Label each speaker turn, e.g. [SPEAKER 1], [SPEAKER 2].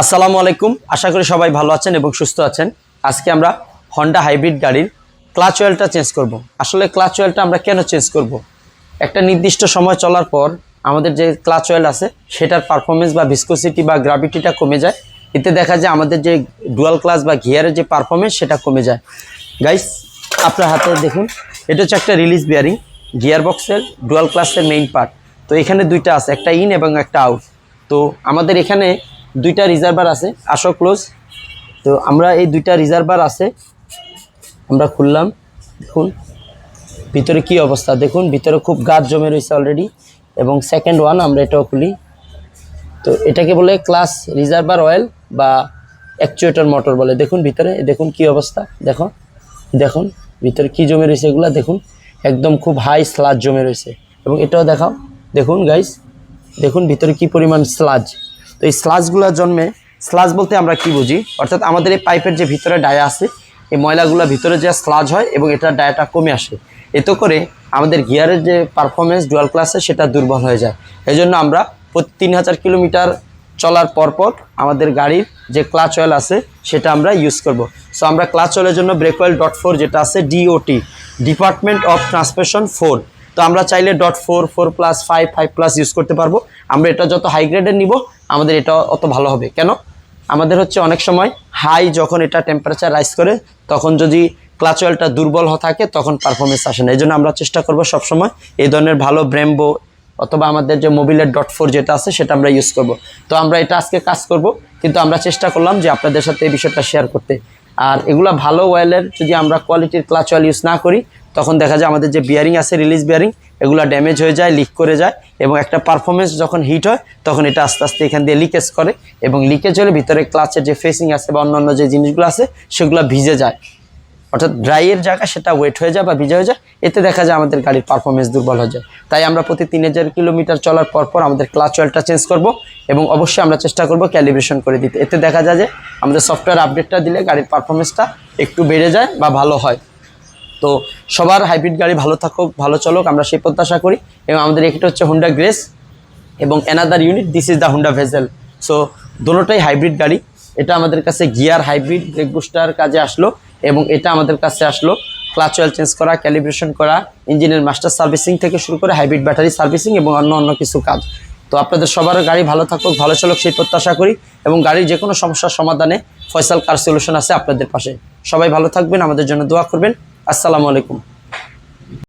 [SPEAKER 1] আসসালামু আলাইকুম। আশা করি সবাই ভালো আছেন এবং সুস্থ আছেন। আজকে আমরা হন্ডা হাইব্রিড গাড়ির ক্লাচ অয়েলটা চেঞ্জ করব। আসলে ক্লাচ অয়েলটা আমরা কেন চেঞ্জ করব? একটা নির্দিষ্ট সময় চলার পর আমাদের যে ক্লাচ অয়েল আছে সেটার পারফরমেন্স বা ভিসকোসিটি বা গ্র্যাভিটিটা কমে যায়। এতে দেখা যায় আমাদের যে ডুয়াল ক্লাচ বা গিয়ারের যে পারফরমেন্স সেটা কমে যায়। গাইস, আপনার হাতে দেখুন, এটা হচ্ছে একটা রিলিজ বিয়ারিং, গিয়ার বক্সের ডুয়াল ক্লাসের মেইন পার্ট। তো এখানে দুইটা আছে, একটা ইন এবং একটা আউট। তো আমাদের এখানে দুইটা রিজার্ভার আছে। আসো ক্লোজ। তো আমরা এই দুইটা রিজার্ভার আছে, আমরা খুললাম। দেখুন ভিতরে কি অবস্থা, দেখুন ভিতরে খুব গাছ জমে রয়েছে অলরেডি। এবং সেকেন্ড ওয়ান আমরা এটাও খুলি। তো এটাকে বলে ক্লাস রিজার্ভার অয়েল বা অ্যাকচুয়েটর মোটর বলে। দেখুন ভিতরে, দেখুন কি অবস্থা, দেখো দেখুন ভিতরে কি জমে রয়েছে, এগুলা দেখুন একদম খুব হাই স্লাজ জমে রয়েছে। এবং এটাও দেখাও, দেখুন গাইস, দেখুন ভিতরে কি পরিমাণ স্লাজ। তো এই স্লাজগুলো জন্মে, স্লাজ বলতে আমরা কি বুঝি, অর্থাৎ আমাদের এই পাইপের যে ভিতরে ডায়া আছে, এই ময়লাগুলো ভিতরে যে স্লাজ হয় এবং এটার ডায়াটা কমে আসে। এতে করে আমাদের গিয়ারের যে পারফরমেন্স ডুয়াল ক্লাসে সেটা দুর্বল হয়ে যায়। এই জন্য আমরা প্রতি 3000 কিলোমিটার চলার পরপর আমাদের গাড়ির যে ক্লাচ অয়েল আছে সেটা আমরা ইউজ করব। সো আমরা ক্লাচ অয়েলের জন্য ব্রেক অয়েল .4 যেটা আছে, ডিওটি, ডিপার্টমেন্ট অফ ট্রান্সমিশন 4। তো আমরা চাইলে .4, 4+, 5, 5+ ইউজ করতে পারবো। আমরা এটা যত হাই গ্রেডের নিব আমাদের এটা অত ভালো হবে। কেন? আমাদের হচ্ছে অনেক সময় হাই যখন এটা টেম্পারেচার রাইজ করে তখন যদি ক্লাচ অয়েলটা দুর্বল থাকে তখন পারফরমেন্স আসে না। এই জন্য আমরা চেষ্টা করবো সবসময় এই ধরনের ভালো ব্রেম্বো অথবা আমাদের যে মোবিলের .4 যেটা আছে সেটা আমরা ইউজ করব। তো আমরা এটা আজকে কাজ করব, কিন্তু আমরা চেষ্টা করলাম যে আপনাদের সাথে এই বিষয়টা শেয়ার করতে। আর এগুলা ভালো অয়েলের যদি আমরা কোয়ালিটির ক্লাচ অয়েল ইউজ না করি তখন দেখা যায় আমাদের যে বিয়ারিং আছে, রিলিজ বিয়ারিং, এগুলো ড্যামেজ হয়ে যায়, লিক করে যায়। এবং একটা পারফরমেন্স যখন হিট হয় তখন এটা আস্তে আস্তে এখান দিয়ে লিকেজ করে, এবং লিকেজ হলে ভিতরে ক্লাচের যে ফেসিং আছে বা অন্যান্য যে জিনিসগুলো আছে সেগুলো ভিজে যায়, অর্থাৎ ড্রাইয়ের জায়গায় সেটা ওয়েট হয়ে যায় বা ভিজে হয়ে যায়। এতে দেখা যায় আমাদের গাড়ির পারফরমেন্স দুর্বল হয়ে যায়। তাই আমরা প্রতি 3000 কিলোমিটার চলার পর আমাদের ক্লাচ অয়েলটা চেঞ্জ করব, এবং অবশ্যই আমরা চেষ্টা করব ক্যালিব্রেশন করে দিতে। এতে দেখা যায় যে আমাদের সফটওয়্যার আপডেটটা দিলে গাড়ির পারফরমেন্সটা একটু বেড়ে যায় বা ভালো হয়। তো সবার হাইব্রিড গাড়ি ভালো থাকুক, ভালো চলুক, আমরা সেই প্রত্যাশা করি। এবং আমাদের এটা হচ্ছে হুন্ডা গ্রেস এবং another unit, this is the Honda Vezel. So দুটোটাই হাইব্রিড গাড়ি। এটা আমাদের কাছে গিয়ার হাইব্রিড ব্রেক বুস্টার কাজে আসলো, এবং এটা আমাদের কাছে আসলো ক্লাচ অয়েল চেঞ্জ করা, ক্যালিব্রেশন করা, ইঞ্জিনের মাস্টার সার্ভিসিং থেকে শুরু করে হাইব্রিড ব্যাটারি সার্ভিসিং এবং অন্য কিছু কাজ। তো আপনাদের সবার গাড়ি ভালো থাকুক, ভালো চলুক সেই প্রত্যাশা করি। এবং গাড়ির যে কোনো সমস্যার সমাধানে ফয়সাল কার সলিউশন আছে আপনাদের পাশে। সবাই ভালো থাকবেন, আমাদের জন্য দোয়া করবেন। আসসালামু আলাইকুম।